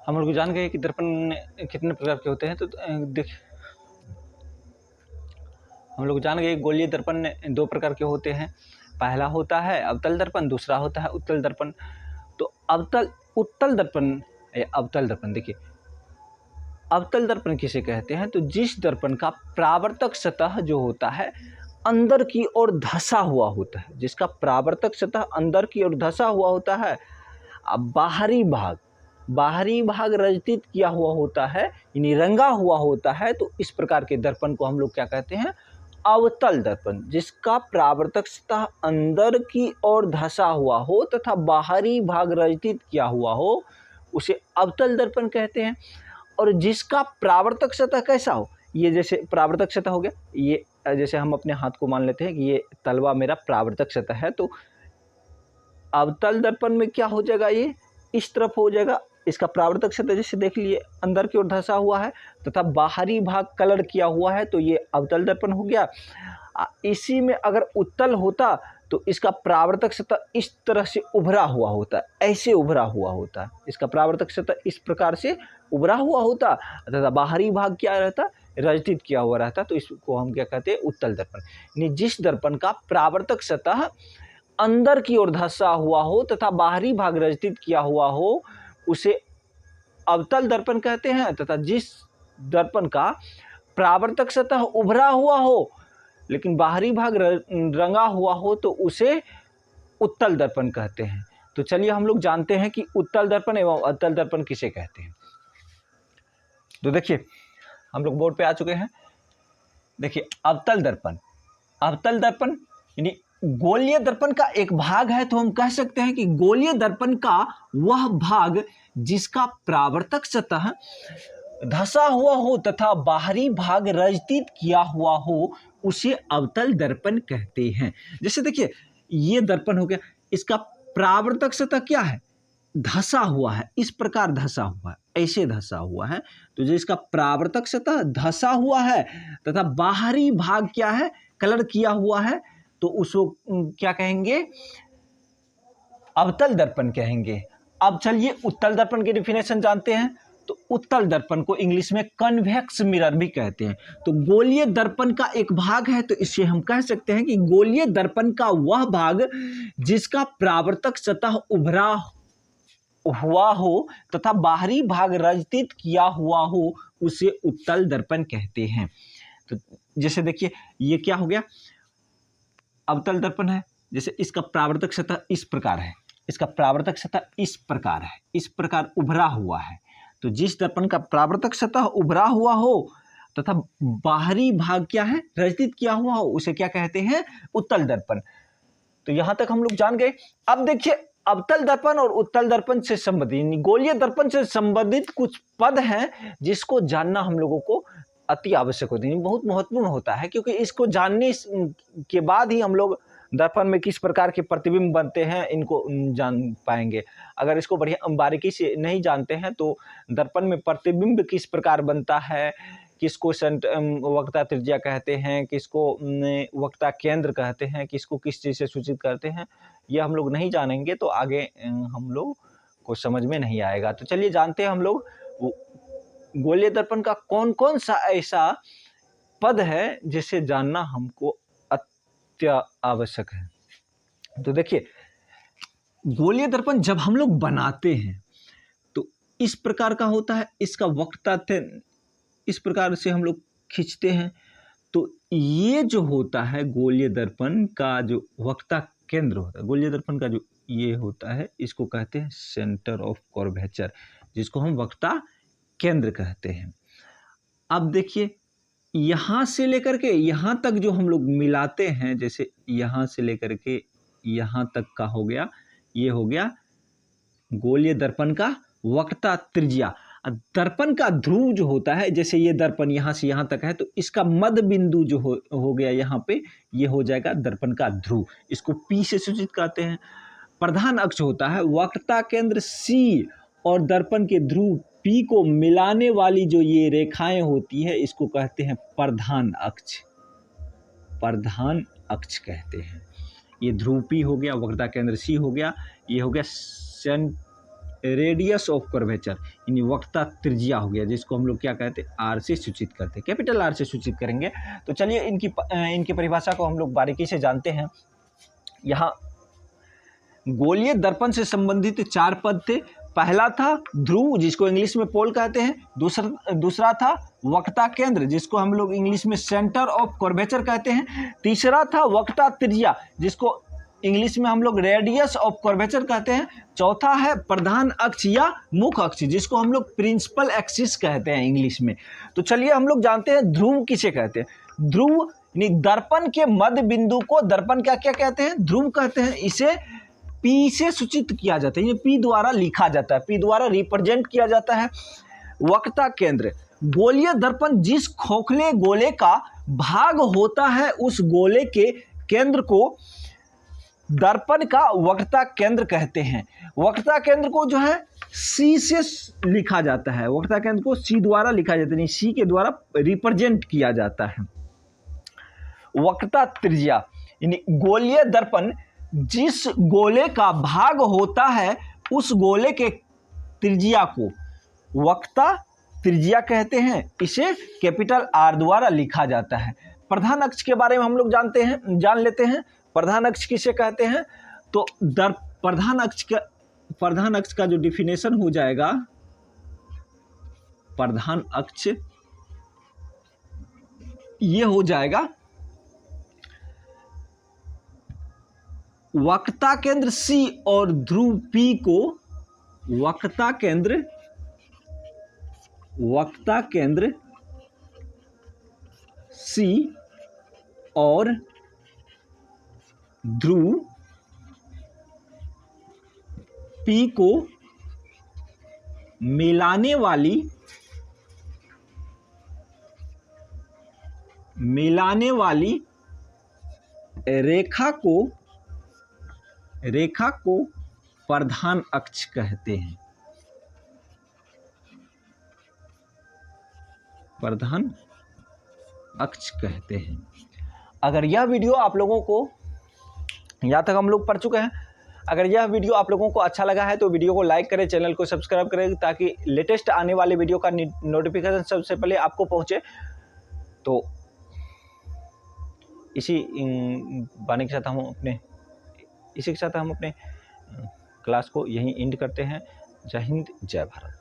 हम लोग जान गए कि दर्पण कितने प्रकार के होते हैं। तो देखिए, हम लोग जान गए गोलीय दर्पण 2 प्रकार के होते हैं। पहला होता है अवतल दर्पण, दूसरा होता है उत्तल दर्पण। तो उत्तल दर्पण या अवतल दर्पण, देखिए अवतल दर्पण किसे कहते हैं? तो जिस दर्पण का परावर्तक सतह जो होता है अंदर की ओर धंसा हुआ होता है, जिसका परावर्तक सतह अंदर की ओर धंसा हुआ होता है। अब बाहरी भाग रंजित किया हुआ होता है, यानी रंगा हुआ होता है। तो इस प्रकार के दर्पण को हम लोग क्या कहते हैं? अवतल दर्पण। जिसका परावर्तक सतह अंदर की ओर धंसा हुआ हो तथा बाहरी भाग रंजित किया हुआ हो, उसे अवतल दर्पण कहते हैं। और जिसका परावर्तक सतह कैसा हो, ये जैसे परावर्तक सतह हो गया, ये जैसे हम अपने हाथ को मान लेते हैं कि ये तलवा मेरा परावर्तक सतह है, तो अवतल दर्पण में क्या हो जाएगा? ये इस तरफ हो जाएगा। इसका परावर्तक सतह जैसे देख लिए अंदर की ओर धंसा हुआ है तथा बाहरी भाग कलर किया हुआ है, तो ये अवतल दर्पण हो गया। इसी में अगर उत्तल होता तो इसका परावर्तक सतह इस तरह से उभरा हुआ होता है, ऐसे उभरा हुआ होता है। इसका परावर्तक सतह इस प्रकार से उभरा हुआ होता तथा बाहरी भाग क्या रहता? रंजित किया हुआ रहता। तो इसको हम क्या कहते हैं? उत्तल दर्पण। यानी जिस दर्पण का परावर्तक सतह अंदर की ओर धंसा हुआ हो तथा बाहरी भाग रंजित किया हुआ हो, उसे अवतल दर्पण कहते हैं। तथा जिस दर्पण का परावर्तक सतह उभरा हुआ हो लेकिन बाहरी भाग रंगा हुआ हो, तो उसे उत्तल दर्पण कहते हैं। तो चलिए हम लोग जानते हैं कि उत्तल दर्पण एवं अवतल दर्पण किसे कहते हैं। तो देखिए, हम लोग बोर्ड पे आ चुके हैं। देखिए अवतल दर्पण यानी गोलीय दर्पण का एक भाग है। तो हम कह सकते हैं कि गोलीय दर्पण का वह भाग जिसका परावर्तक सतह धंसा हुआ हो तथा बाहरी भाग रंजित किया हुआ हो, उसे अवतल दर्पण कहते हैं। जैसे देखिए ये दर्पण हो गया, इसका परावर्तक सतह क्या है? धंसा हुआ है, इस प्रकार धंसा हुआ है, ऐसे धंसा हुआ है। तो जो इसका परावर्तक सतह धंसा हुआ है तथा बाहरी भाग क्या है? कलर किया हुआ है, तो उसको क्या कहेंगे? अवतल दर्पण कहेंगे। अब चलिए उत्तल दर्पण की डेफिनेशन जानते हैं। तो उत्तल दर्पण को इंग्लिश में कन्वेक्स मिरर भी कहते हैं। तो गोलीय दर्पण का एक भाग है, तो इसे हम कह सकते हैं कि गोलीय दर्पण का वह भाग जिसका परावर्तक सतह उभरा हुआ हो तथा बाहरी भाग रंजित किया हुआ हो, उसे उत्तल दर्पण कहते हैं। तो जैसे देखिए ये क्या हो गया? अवतल दर्पण है। जैसे इसका परावर्तक सतह इस प्रकार है, इसका परावर्तक सतह इस प्रकार है, इस प्रकार उभरा हुआ है। तो जिस दर्पण का परावर्तक सतह उभरा हुआ हो तथा बाहरी भाग क्या है? रंजित किया हुआ हो, उसे क्या कहते हैं? उत्तल दर्पण। तो यहां तक हम लोग जान गए। अब देखिए अवतल दर्पण और उत्तल दर्पण से संबंधित, गोलीय दर्पण से संबंधित कुछ पद हैं जिसको जानना हम लोगों को अति आवश्यक होती है, बहुत महत्वपूर्ण होता है। क्योंकि इसको जानने के बाद ही हम लोग दर्पण में किस प्रकार के प्रतिबिंब बनते हैं इनको जान पाएंगे। अगर इसको बढ़िया बारीकी से नहीं जानते हैं तो दर्पण में प्रतिबिंब किस प्रकार बनता है, किसको वक्रता त्रिज्या कहते हैं, किसको वक्रता केंद्र कहते हैं, किसको किस चीज़ से सूचित करते हैं, ये हम लोग नहीं जानेंगे तो आगे हम लोग को समझ में नहीं आएगा। तो चलिए जानते हैं हम लोग गोलीय दर्पण का कौन कौन सा ऐसा पद है जिसे जानना हमको अत्य आवश्यक है। तो देखिए गोलीय दर्पण जब हम लोग बनाते हैं तो इस प्रकार का होता है। इसका वक्रता इस प्रकार से हम लोग खींचते हैं। तो ये जो होता है गोलीय दर्पण का जो वक्रता केंद्र होता है, गोलीय दर्पण का जो ये होता है, इसको कहते हैं सेंटर ऑफ कर्वेचर, जिसको हम वक्रता केंद्र कहते हैं। अब देखिए यहां से लेकर के यहां तक जो हम लोग मिलाते हैं, जैसे यहां से लेकर के यहां तक का हो गया, ये हो गया गोलीय दर्पण का वक्रता त्रिज्या। दर्पण का ध्रुव जो होता है, जैसे ये दर्पण यहां से यहां तक है, तो इसका मध्य बिंदु जो हो गया यहां पे, ये हो जाएगा दर्पण का ध्रुव। इसको पी से सूचित करते हैं। प्रधान अक्ष होता है वक्रता केंद्र सी और दर्पण के ध्रुव पी को मिलाने वाली जो ये रेखाएं होती है, इसको कहते हैं प्रधान अक्ष। प्रधान अक्ष कहते हैं। ये ध्रुव पी हो गया, वक्रता केंद्र सी हो गया, ये हो गया रेडियस ऑफ कर्वेचर, यानी वक्रता त्रिज्या हो गया, जिसको हम लोग क्या कहते हैं, आर से सूचित करते हैं, कैपिटल आर से सूचित करेंगे। तो चलिए इनकी परिभाषा को हम लोग बारीकी से जानते हैं। यहाँ गोलीय दर्पण से संबंधित 4 पद थे। पहला था ध्रुव, जिसको इंग्लिश में पोल कहते हैं। दूसरा था वक्रता केंद्र, जिसको हम लोग इंग्लिश में सेंटर ऑफ कर्वेचर कहते हैं। तीसरा था वक्रता त्रिज्या, जिसको इंग्लिश में हम लोग रेडियस ऑफ कर्वेचर कहते हैं। चौथा है प्रधान अक्ष या मुख्य अक्ष, जिसको हम लोग प्रिंसिपल एक्सिस कहते हैं इंग्लिश में। तो चलिए हम लोग जानते हैं ध्रुव किसे कहते हैं। ध्रुव यानी दर्पण के मध्य बिंदु को दर्पण का क्या कहते हैं, ध्रुव कहते हैं। इसे P से सूचित किया जाता है, ये P द्वारा लिखा जाता है, P द्वारा रिप्रेजेंट किया जाता है। वक्रता केंद्र, गोलीय दर्पण जिस खोखले गोले का भाग होता है उस गोले के केंद्र को दर्पण का वक्रता केंद्र कहते हैं। वक्रता केंद्र को जो है C से लिखा जाता है, वक्रता केंद्र को C द्वारा लिखा जाता है, C के द्वारा रिप्रेजेंट किया जाता है। वक्रता त्रिज्या, यानी गोलीय दर्पण जिस गोले का भाग होता है उस गोले के त्रिज्या को वक्रता त्रिज्या कहते हैं। इसे कैपिटल R द्वारा लिखा जाता है। प्रधान अक्ष के बारे में हम लोग जान लेते हैं। प्रधान अक्ष किसे कहते हैं, तो प्रधान अक्ष का जो डिफिनेशन हो जाएगा, प्रधान अक्ष ये हो जाएगा वक्रता केंद्र C और ध्रुव P को वक्रता केंद्र C और ध्रुव P को मिलाने वाली रेखा को प्रधान अक्ष कहते हैं। प्रधान अक्ष कहते हैं। अगर यह वीडियो आप लोगों को, यहाँ तक हम लोग पढ़ चुके हैं, अगर यह वीडियो आप लोगों को अच्छा लगा है तो वीडियो को लाइक करें, चैनल को सब्सक्राइब करें, ताकि लेटेस्ट आने वाले वीडियो का नोटिफिकेशन सबसे पहले आपको पहुंचे। तो इसी के साथ हम अपने क्लास को यहीं एंड करते हैं। जय हिंद, जय भारत।